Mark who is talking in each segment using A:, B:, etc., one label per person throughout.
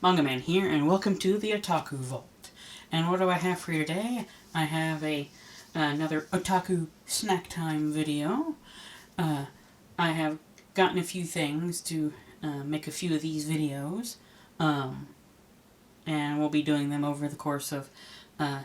A: Manga Man here, and welcome to the Otaku Vault. And what do I have for you today? I have another Otaku Snack Time video. I have gotten a few things to make a few of these videos, and we'll be doing them over the course of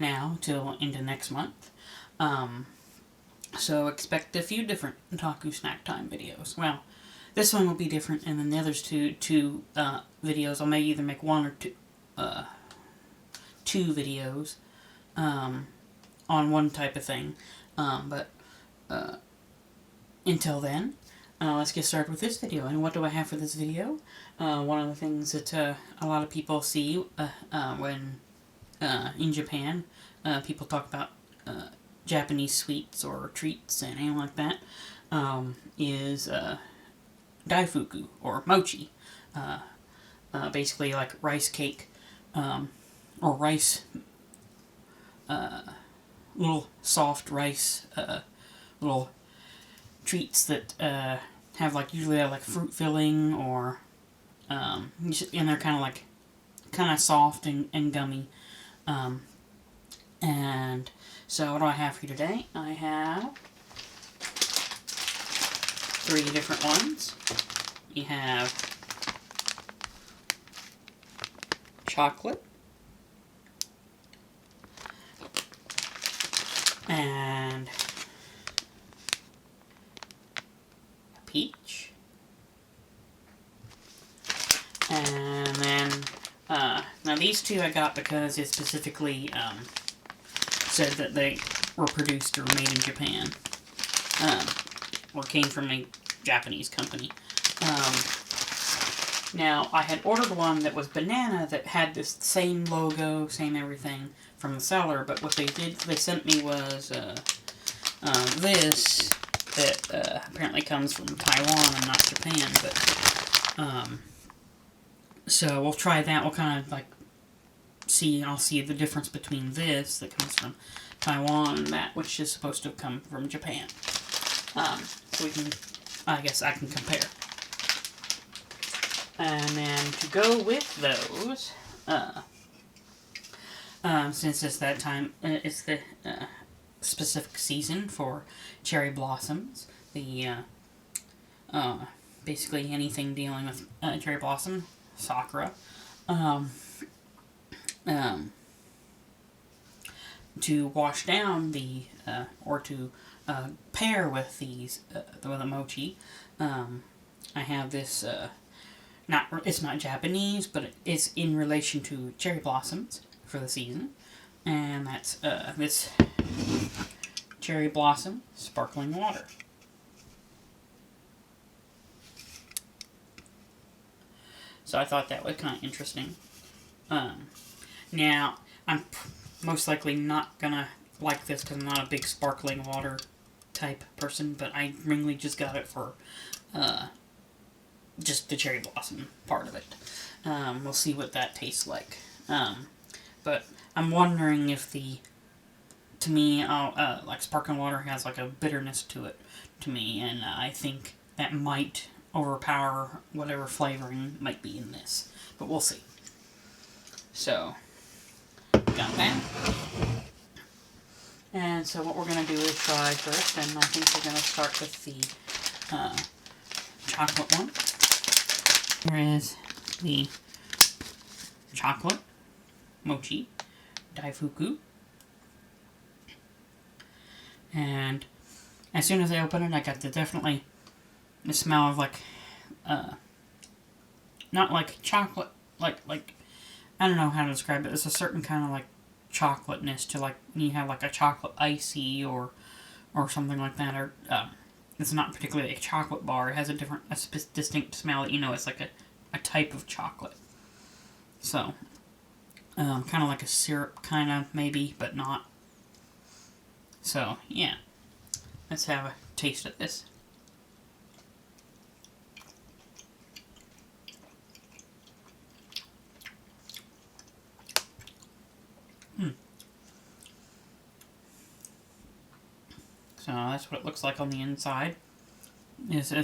A: now till into next month. So expect a few different Otaku Snack Time videos. Well, this one will be different, and then the others two videos, I may either make one or two videos on one type of thing. But until then, let's get started with this video. And what do I have for this video? One of the things that a lot of people see when in Japan, people talk about Japanese sweets or treats and anything like that, is Daifuku, or mochi. Basically like rice cake, or rice, little soft rice, little treats that usually have like fruit filling, or and they're kind of soft and gummy. And so what do I have for you today? I have 3 different ones. You have chocolate, and peach, and then now these two I got because it specifically said that they were produced or made in Japan, or came from a Japanese company. Now, I had ordered one that was banana that had this same logo, same everything from the seller, but what they sent me was this that apparently comes from Taiwan and not Japan, but so we'll try that. We'll kind of I'll see the difference between this that comes from Taiwan and that which is supposed to come from Japan. So I guess I can compare. And then to go with those, since it's that time, it's the specific season for cherry blossoms, the basically anything dealing with cherry blossom, sakura, to wash down the, or to pair with these, the mochi, I have this, it's not Japanese, but it's in relation to cherry blossoms for the season, and that's this cherry blossom sparkling water. So I thought that was kind of interesting. Now, I'm most likely not gonna like this because I'm not a big sparkling water type person, but I mainly just got it for just the cherry blossom part of it. We'll see what that tastes like. But I'm wondering if to me, sparkling water has like a bitterness to it, to me, and I think that might overpower whatever flavoring might be in this. But we'll see. So, got that. And so what we're going to do is try first, and I think we're going to start with the chocolate one. Here is the chocolate Mochi Daifuku. And as soon as I open it, I got definitely the smell of not like chocolate, like I don't know how to describe it. It's a certain kind of chocolateness to you have a chocolate icy or something like that, or it's not particularly a chocolate bar. It has a distinct smell that it's like a type of chocolate. So kind of like a syrup, kind of maybe, but not. So yeah, let's have a taste of this. So that's what it looks like on the inside. It's a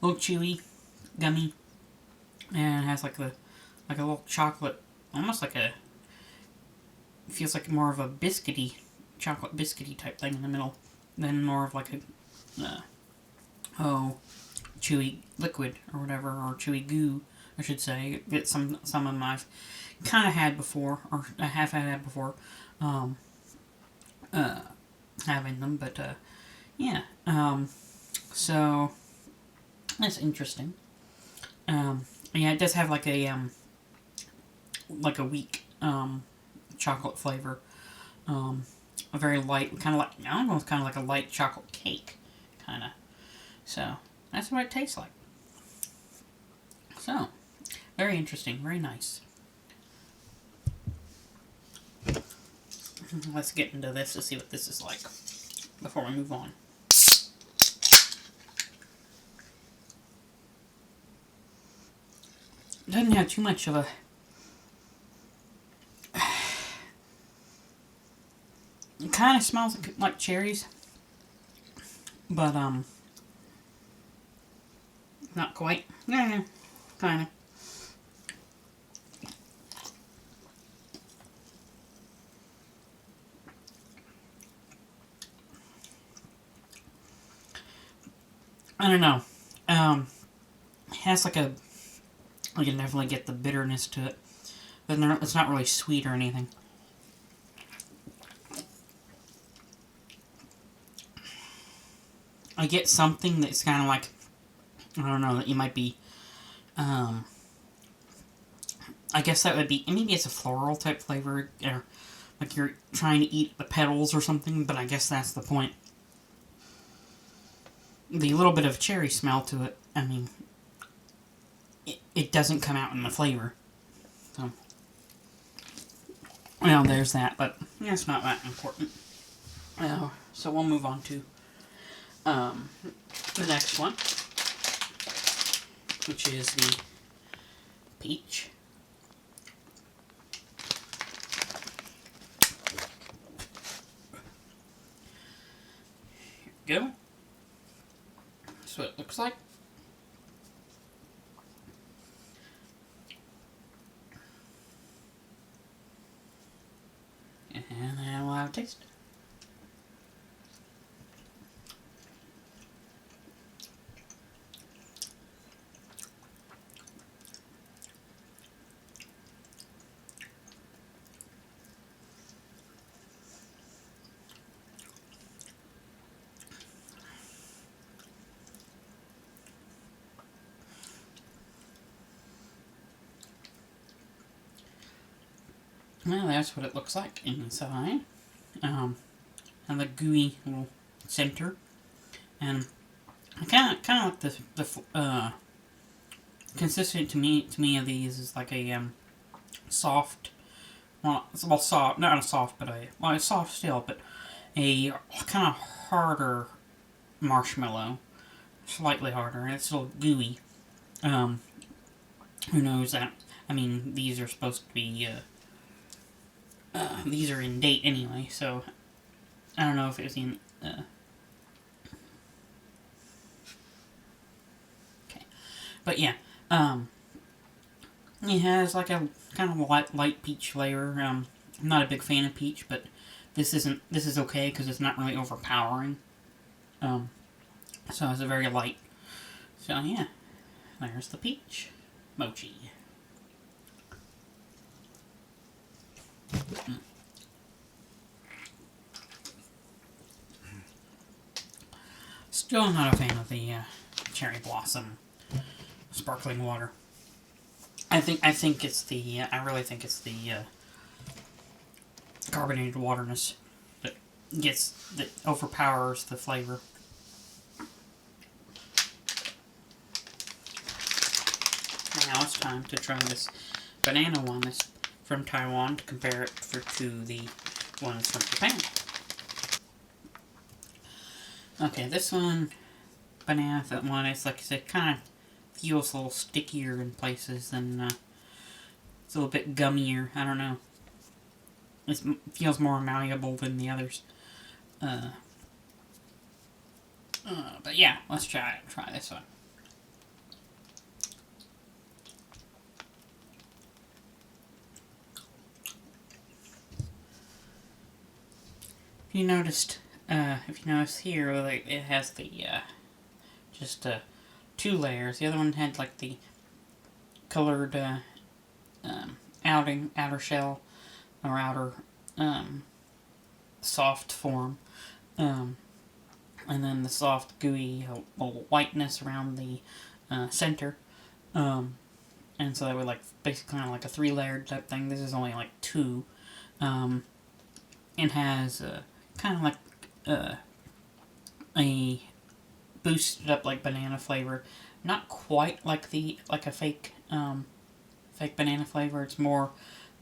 A: little chewy, gummy, and it has the like a little chocolate, almost like a, feels like more of a biscuity, chocolate biscuity type thing in the middle, than more of like a, chewy liquid or whatever, or chewy goo, I should say. It's some of them I've kind of had before, or I have had before, having them, but yeah. So that's interesting. Yeah, it does have like a weak chocolate flavor. A very light, kind of like, almost kind of like a light chocolate cake, kind of. So that's what it tastes like. So very interesting, very nice. Let's get into this to see what this is like before we move on. It doesn't have too much of a it kind of smells like cherries, but not quite. Yeah, kind of. I don't know. It has like a, you can definitely get the bitterness to it, but it's not really sweet or anything. I get something that's kind of like, I don't know, that you might be, I guess that would be, maybe it's a floral type flavor, or like you're trying to eat the petals or something, but I guess that's the point. The little bit of cherry smell to it, I mean, it doesn't come out in the flavor. So, well, there's that, but yeah, it's not that important. So we'll move on to the next one, which is the peach. Here we go. That's what it looks like. And then we'll have a taste. Well, that's what it looks like inside. And the gooey little center. And I kind of like the consistent to me of these is like a soft, well soft, not a soft, but it's soft still, but a kind of harder marshmallow, slightly harder, and it's still gooey. Who knows that? I mean, these are supposed to be these are in date anyway, so I don't know if it was in. Okay, but yeah, it has like a kind of light peach flavor. I'm not a big fan of peach, but this is okay because it's not really overpowering. So it's a very light. So yeah, there's the peach mochi. Still not a fan of the cherry blossom sparkling water. I think it's the I really think it's the carbonated waterness that overpowers the flavor. Now it's time to try this banana one that's from Taiwan to compare it to the ones from Japan. Okay, this one, banana, that one, it's like I said, kind of feels a little stickier in places than, it's a little bit gummier, I don't know. It feels more malleable than the others. But yeah, let's try this one. if you noticed, if you notice here, like, it has the, just, 2 layers. The other one had, like, the colored, outer shell, or outer, soft form, and then the soft, gooey, whiteness around the, center, and so that would, like, basically kind of like a 3-layered type thing. This is only, like, 2, and has, kind of like, a boosted up, like, banana flavor. Not quite like a fake banana flavor. It's more,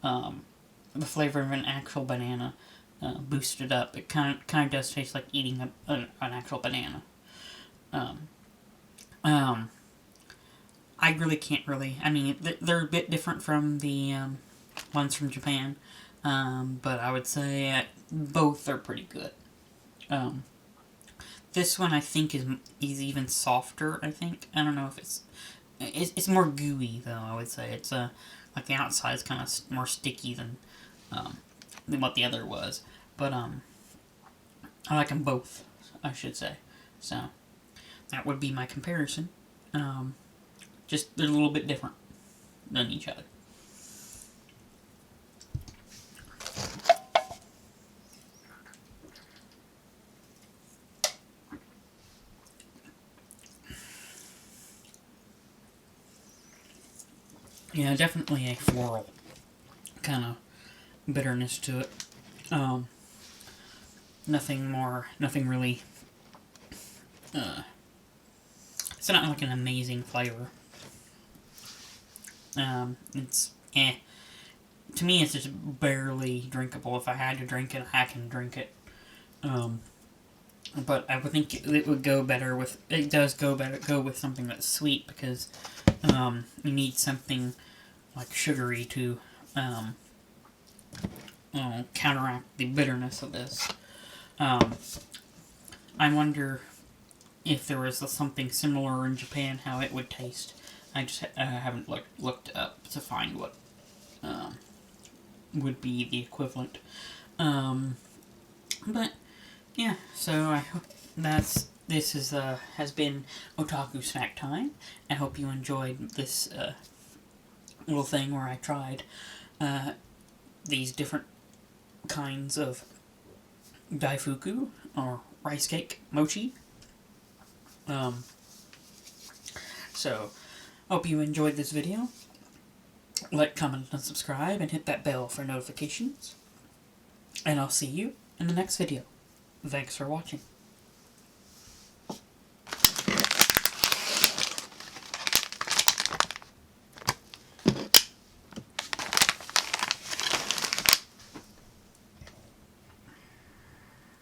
A: the flavor of an actual banana, boosted up. It kind of does taste like eating an actual banana. I really can't I mean, they're a bit different from the, ones from Japan, but I would say both are pretty good. This one I think is even softer, I think. I don't know if it's more gooey, though, I would say. It's, like, the outside is kind of more sticky than what the other was. But, I like them both, I should say. So, that would be my comparison. Just, they're a little bit different than each other. Yeah, definitely a floral kind of bitterness to it. Nothing really, it's not like an amazing flavor. It's, to me, it's just barely drinkable. If I had to drink it, I can drink it. But I would think it would go better with, it does go with something that's sweet, because, you need something, like, sugary to, counteract the bitterness of this. I wonder if there was something similar in Japan, how it would taste. I just haven't looked up to find what would be the equivalent. But yeah, so I hope this has been Otaku Snack Time. I hope you enjoyed this little thing where I tried these different kinds of Daifuku, or rice cake mochi. So, hope you enjoyed this video. Like, comment, and subscribe, and hit that bell for notifications. And I'll see you in the next video. Thanks for watching.